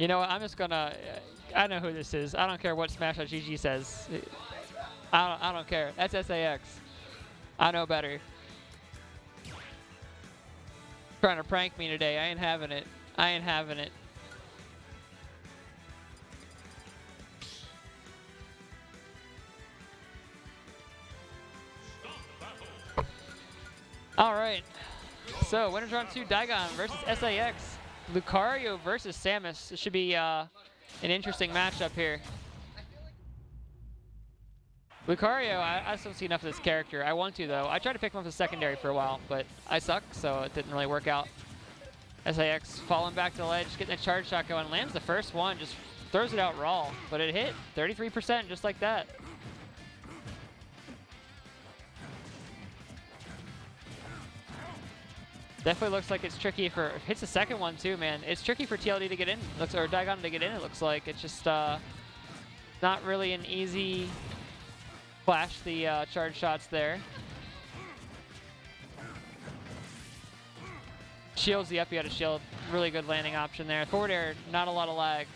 You know what? I'm just gonna. I know who this is. I don't care what Smash.gg says. I don't care. That's SAX. I know better. Trying to prank me today. I ain't having it. I ain't having it. All right. So winners round 2, Daigon versus SAX. Lucario versus Samus. This should be an interesting matchup here. Lucario, I just don't see enough of this character. I want to, though. I tried to pick him up as secondary for a while, but I suck, so it didn't really work out. SAX falling back to the ledge, getting a charge shot going. Lands the first one, just throws it out raw, but it hit 33% just like that. Definitely looks like it's tricky for, hits the second one too, man. It's tricky for TLD to get in, or Daigon to get in, it looks like. It's just not really an easy flash the charge shots there. Shields the up, you got a shield. Really good landing option there. Forward air, not a lot of lag.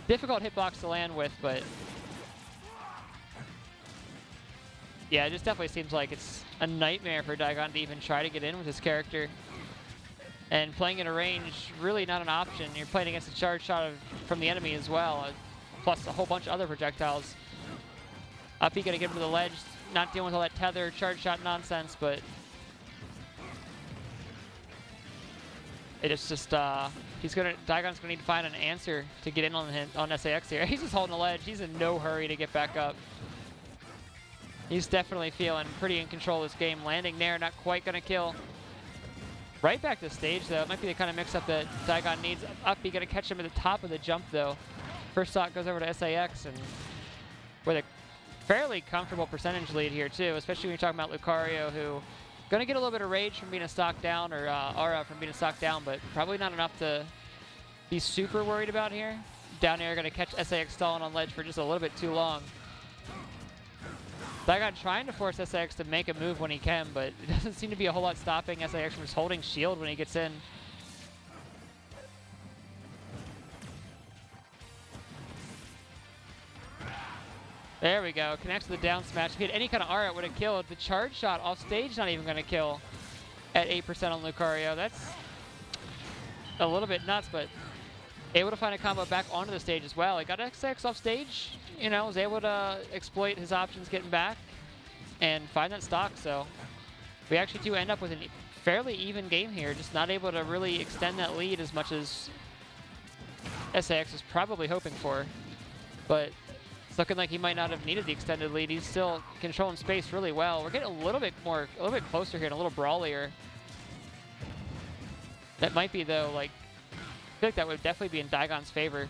Difficult hitbox to land with, but yeah, it just definitely seems like it's a nightmare for Daigon to even try to get in with this character. And playing in a range, really not an option. You're playing against a charge shot from the enemy as well, plus a whole bunch of other projectiles. Up, you gotta get him to the ledge, not dealing with all that tether, charge shot nonsense, but it's just, Daigon's gonna need to find an answer to get in on SAX here. He's just holding the ledge. He's in no hurry to get back up. He's definitely feeling pretty in control of this game. Landing there, not quite gonna kill. Right back to the stage though. It might be the kind of mix-up that Daigon needs. Up, you gotta catch him at the top of the jump though. First stock goes over to SAX, and with a fairly comfortable percentage lead here too, especially when you're talking about Lucario, who gonna get a little bit of rage from being a stock down, or aura from being a stock down, but probably not enough to be super worried about here. Down here, gonna catch SAX stalling on ledge for just a little bit too long. Daigon trying to force SAX to make a move when he can, but it doesn't seem to be a whole lot stopping SAX from just holding shield when he gets in. There we go. Connects to the down smash. If he had any kind of aura, it would have killed. The charge shot off stage, not even going to kill at 8% on Lucario. That's a little bit nuts, but able to find a combo back onto the stage as well. He got SAX off stage, you know, was able to exploit his options getting back and find that stock. So we actually do end up with a fairly even game here, just not able to really extend that lead as much as SAX was probably hoping for. But it's looking like he might not have needed the extended lead. He's still controlling space really well. We're getting a little bit closer here and a little brawlier. That might be though, like, I feel like that would definitely be in Daigon's favor.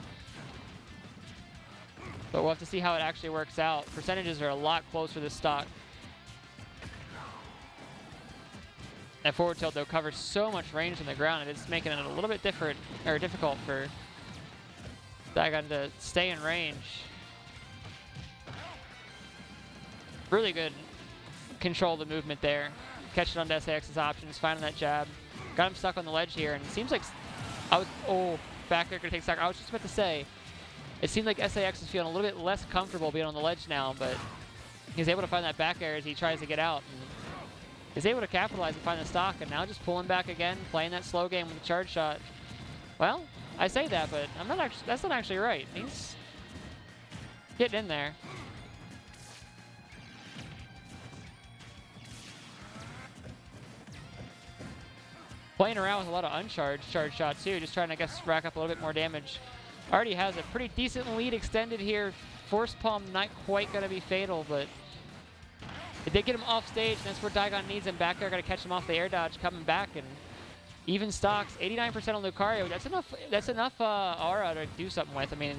But we'll have to see how it actually works out. Percentages are a lot closer this stock. That forward tilt though covers so much range on the ground, and it's making it a little bit difficult for Daigon to stay in range. Really good control of the movement there. Catching on to SAX's options, finding that jab. Got him stuck on the ledge here, and it seems like back there gonna take stock. I was just about to say, it seemed like SAX is feeling a little bit less comfortable being on the ledge now, but he's able to find that back air as he tries to get out. And he's able to capitalize and find the stock, and now just pulling back again, playing that slow game with the charge shot. Well, I say that, but that's not actually right. He's getting in there. Playing around with a lot of uncharged charge shots too, just trying to, I guess, rack up a little bit more damage. Already has a pretty decent lead extended here. Force palm not quite going to be fatal, but it did get him off stage, and that's where Daigon needs him. Back there, got to catch him off the air dodge, coming back, and even stocks. 89% on Lucario. That's enough aura to do something with. I mean,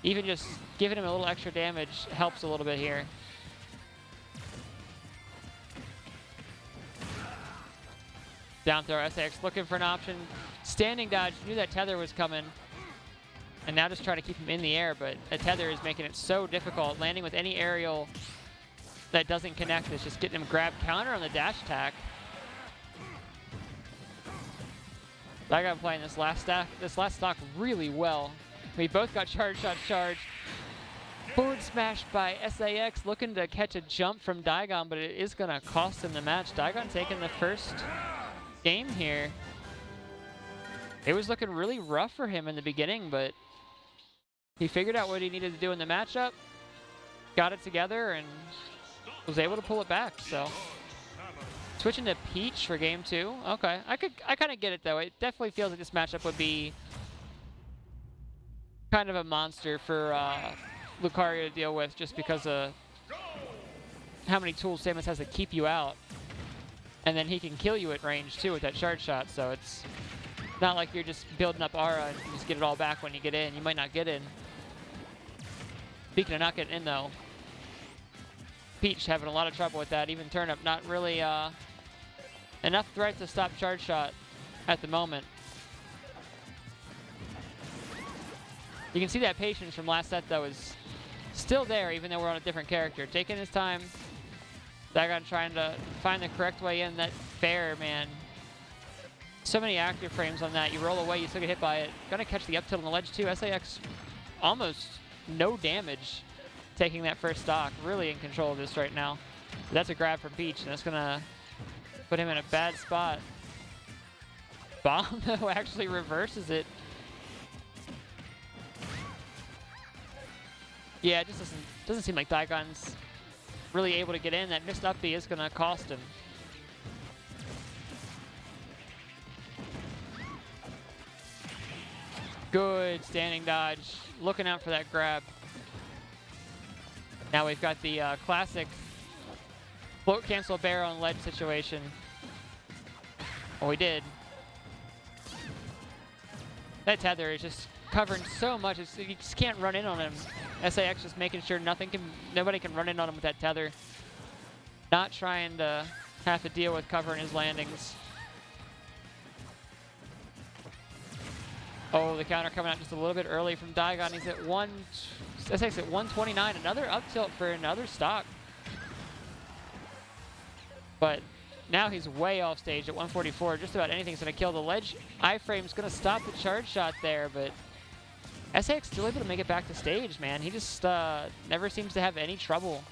even just giving him a little extra damage helps a little bit here. Down throw, SAX looking for an option. Standing dodge, knew that tether was coming. And now just trying to keep him in the air, but a tether is making it so difficult. Landing with any aerial that doesn't connect is just getting him grab counter on the dash attack. Daigon playing this last stock really well. We both got charge shot charged. Forward smash by SAX, looking to catch a jump from Daigon, but it is going to cost him the match. Daigon taking the first game here. It was looking really rough for him in the beginning, but he figured out what he needed to do in the matchup, got it together, and was able to pull it back. So switching to Peach for game 2. Okay, I kind of get it though. It definitely feels like this matchup would be kind of a monster for Lucario to deal with, just because of how many tools Samus has to keep you out. And then he can kill you at range too with that charge shot, so it's not like you're just building up aura and you just get it all back when you get in. You might not get in. Speaking of not getting in though, Peach having a lot of trouble with that. Even Turnip not really enough threat to stop charge shot at the moment. You can see that patience from last set though is still there, even though we're on a different character. Taking his time. Daigon trying to find the correct way in. That fair, man. So many active frames on that. You roll away, you still get hit by it. Gonna catch the up tilt on the ledge too. SAX almost no damage taking that first stock. Really in control of this right now. That's a grab from Peach, and that's gonna put him in a bad spot. Bomb though actually reverses it. Yeah, it just doesn't seem like Daigon's really able to get in. That missed up B is gonna cost him. Good standing dodge, looking out for that grab. Now we've got the classic float cancel bear on ledge situation. Well, we did. That tether is just covering so much, you just can't run in on him. SAX just making sure nobody can run in on him with that tether. Not trying to have to deal with covering his landings. Oh, the counter coming out just a little bit early from Daigon. He's at SAX at 129. Another up tilt for another stock. But now he's way off stage at 144. Just about anything's going to kill the ledge. Iframe's going to stop the charge shot there, but SAX still able to make it back to stage, man. He just never seems to have any trouble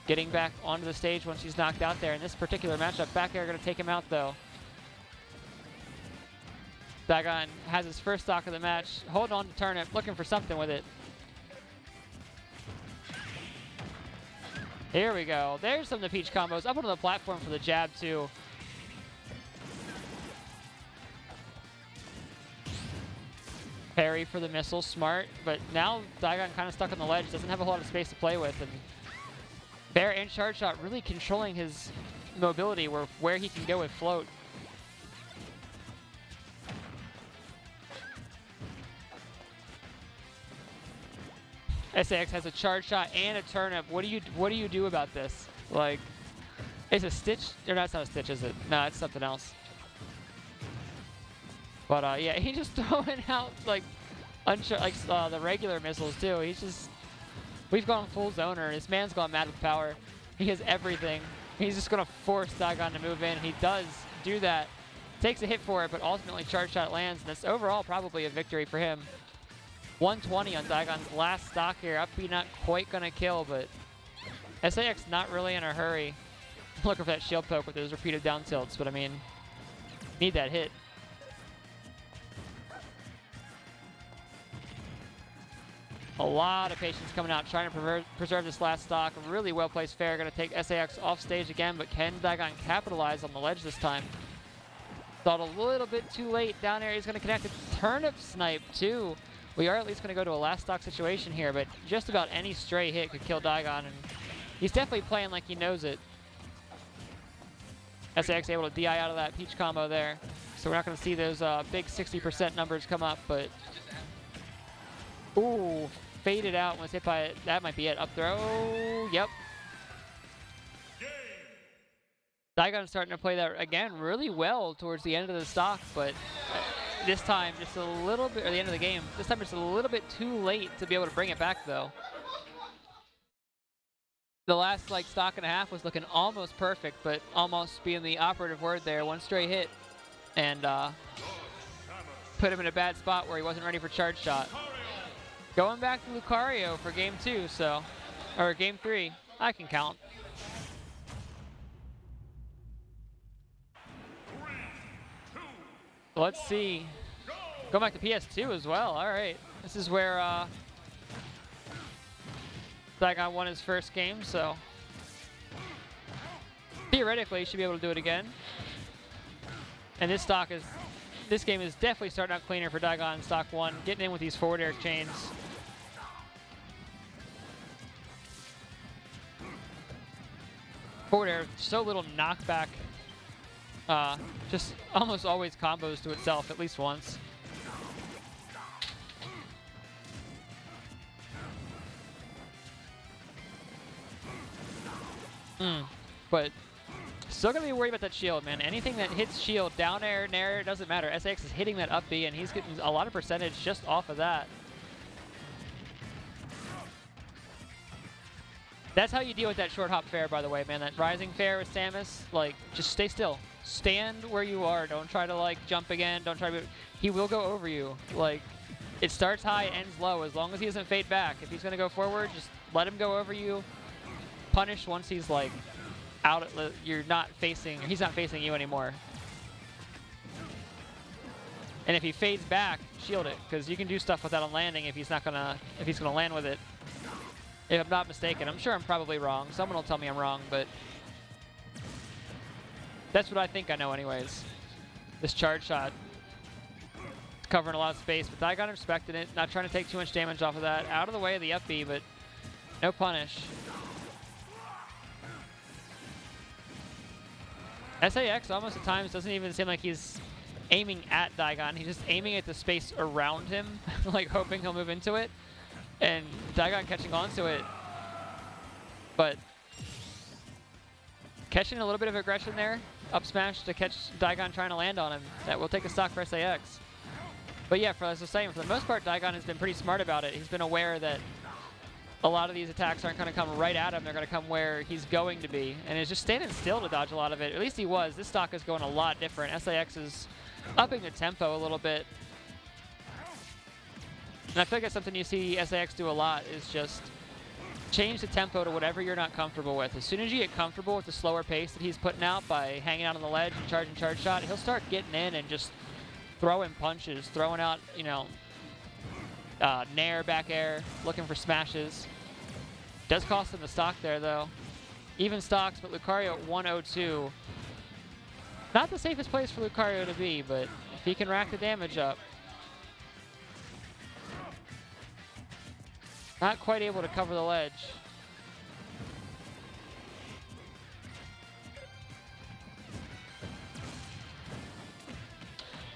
getting back onto the stage once he's knocked out there. In this particular matchup, back air going to take him out, though. Daigon has his first stock of the match, holding on to Turnip, looking for something with it. Here we go. There's some of the Peach combos. Up onto the platform for the jab, too. Parry for the missile, smart. But now Daigon kind of stuck on the ledge, doesn't have a lot of space to play with. And Bear and charge shot really controlling his mobility, where he can go with float. SAX has a charge shot and a turnip. What do you do about this? Like, it's a stitch, or that's not a stitch, is it? No, it's something else. But yeah, he's just throwing out like the regular missiles too. We've gone full zoner. This man's gone mad with power. He has everything. He's just gonna force Daigon to move in. He does do that. Takes a hit for it, but ultimately charge shot lands, and it's overall probably a victory for him. 120 on Daigon's last stock here. Up B not quite gonna kill, but SAX not really in a hurry. Looking for that shield poke with those repeated down tilts, but I mean, need that hit. A lot of patience coming out, trying to preserve this last stock. A really well-placed fair, gonna take SAX off stage again, but can Daigon capitalize on the ledge this time? Thought a little bit too late down there. He's gonna connect a turnip snipe too. We are at least gonna go to a last stock situation here, but just about any stray hit could kill Daigon, and he's definitely playing like he knows it. SAX able to DI out of that Peach combo there, so we're not gonna see those big 60% numbers come up, but ooh, faded out when it's hit by it. That might be it. Up throw. Yep. Daigon's starting to play that again really well towards the end of the stock, but this time just a little bit, or the end of the game, this time just a little bit too late to be able to bring it back though. The last like stock and a half was looking almost perfect, but almost being the operative word there. One stray hit, and put him in a bad spot where he wasn't ready for charge shot. Going back to Lucario for game 2, so, or game 3, I can count. Let's see. Going back to PS2 as well. All right. This is where Daigon won his first game, so theoretically he should be able to do it again. And this game is definitely starting out cleaner for Daigon in stock 1, getting in with these forward air chains. Forward air, so little knockback. Just almost always combos to itself at least once. But still gonna be worried about that shield, man. Anything that hits shield, down air, nair, it doesn't matter. SAX is hitting that up B, and he's getting a lot of percentage just off of that. That's how you deal with that short hop fair, by the way, man. That rising fair with Samus, like, just stay still. Stand where you are. Don't try to, like, jump again. Don't try to... He will go over you. Like, it starts high, ends low. As long as he doesn't fade back. If he's going to go forward, just let him go over you. Punish once he's, like, out. You're not facing... He's not facing you anymore. And if he fades back, shield it. Because you can do stuff with that on landing if he's not going to... If he's going to land with it. If I'm not mistaken. I'm sure I'm probably wrong. Someone will tell me I'm wrong, but... That's what I think I know anyways. This charge shot. It's covering a lot of space, but Daigon respected it. Not trying to take too much damage off of that. Out of the way of the up B, but no punish. SAX almost at times doesn't even seem like he's aiming at Daigon. He's just aiming at the space around him, like hoping he'll move into it. And Daigon catching onto it. But catching a little bit of aggression there. Up smash to catch Daigon trying to land on him. That will take a stock for SAX. But yeah, as I was saying, for the most part, Daigon has been pretty smart about it. He's been aware that a lot of these attacks aren't going to come right at him. They're going to come where he's going to be. And is just standing still to dodge a lot of it. At least he was. This stock is going a lot different. SAX is upping the tempo a little bit. And I feel like that's something you see SAX do a lot, is just change the tempo to whatever you're not comfortable with. As soon as you get comfortable with the slower pace that he's putting out by hanging out on the ledge and charging charge shot, he'll start getting in and just throwing punches, throwing out, you know, nair, back air, looking for smashes. Does cost him the stock there, though. Even stocks, but Lucario at 102. Not the safest place for Lucario to be, but if he can rack the damage up. Not quite able to cover the ledge.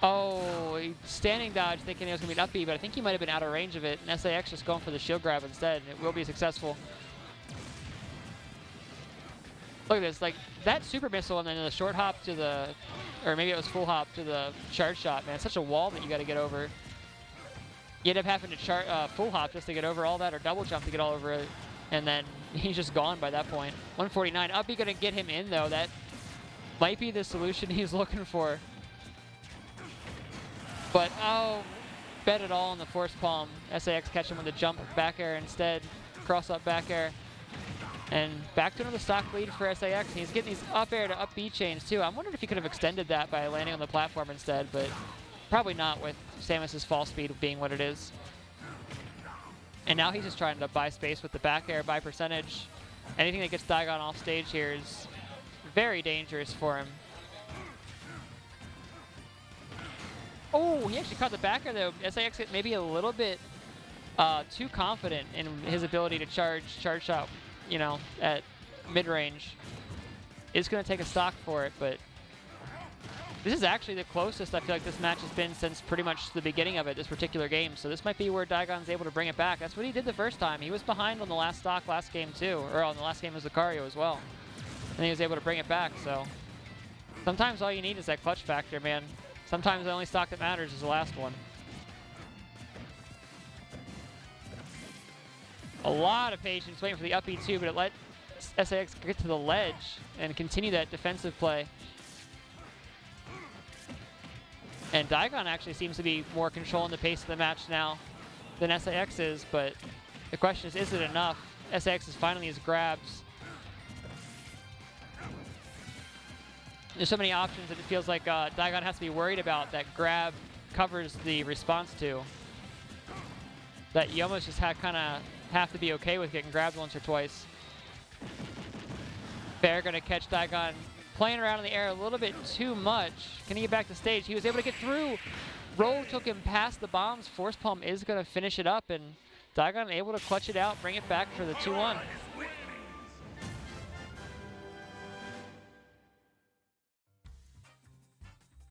Oh, he standing dodge thinking it was going to be an up B, but I think he might have been out of range of it. And SAX just going for the shield grab instead, and it will be successful. Look at this, like that super missile and then the short hop to the, or maybe it was full hop to the charge shot, man. It's such a wall that you got to get over. You end up having to full hop just to get over all that, or double jump to get all over it, and then he's just gone by that point. 149, up B gonna get him in though. That might be the solution he's looking for. But oh, bet it all on the force palm. SAX catch him with a jump back air instead, cross up back air. And back to another stock lead for SAX. And he's getting these up air to up B chains too. I'm wondering if he could have extended that by landing on the platform instead, but probably not with Samus's fall speed being what it is. And now he's just trying to buy space with the back air, buy percentage. Anything that gets Daigon off stage here is very dangerous for him. Oh, he actually caught the back air though. SAX maybe a little bit too confident in his ability to charge shot, you know, at mid-range. It's going to take a stock for it, but this is actually the closest I feel like this match has been since pretty much the beginning of it, this particular game. So this might be where Daigon's able to bring it back. That's what he did the first time. He was behind on the last stock last game too, or on the last game was Lucario as well. And he was able to bring it back, so sometimes all you need is that clutch factor, man. Sometimes the only stock that matters is the last one. A lot of patience waiting for the up B too, but it let SAX get to the ledge and continue that defensive play. And Daigon actually seems to be more controlling the pace of the match now than SAX is, but the question is it enough? SAX is finally his grabs. There's so many options that it feels like Daigon has to be worried about that grab covers the response to. That you almost just kind of have to be okay with getting grabbed once or twice. Bear gonna catch Daigon playing around in the air a little bit too much. Can he get back to stage? He was able to get through. Roll took him past the bombs. Force Palm is gonna finish it up, and Daigon able to clutch it out, bring it back for the 2-1.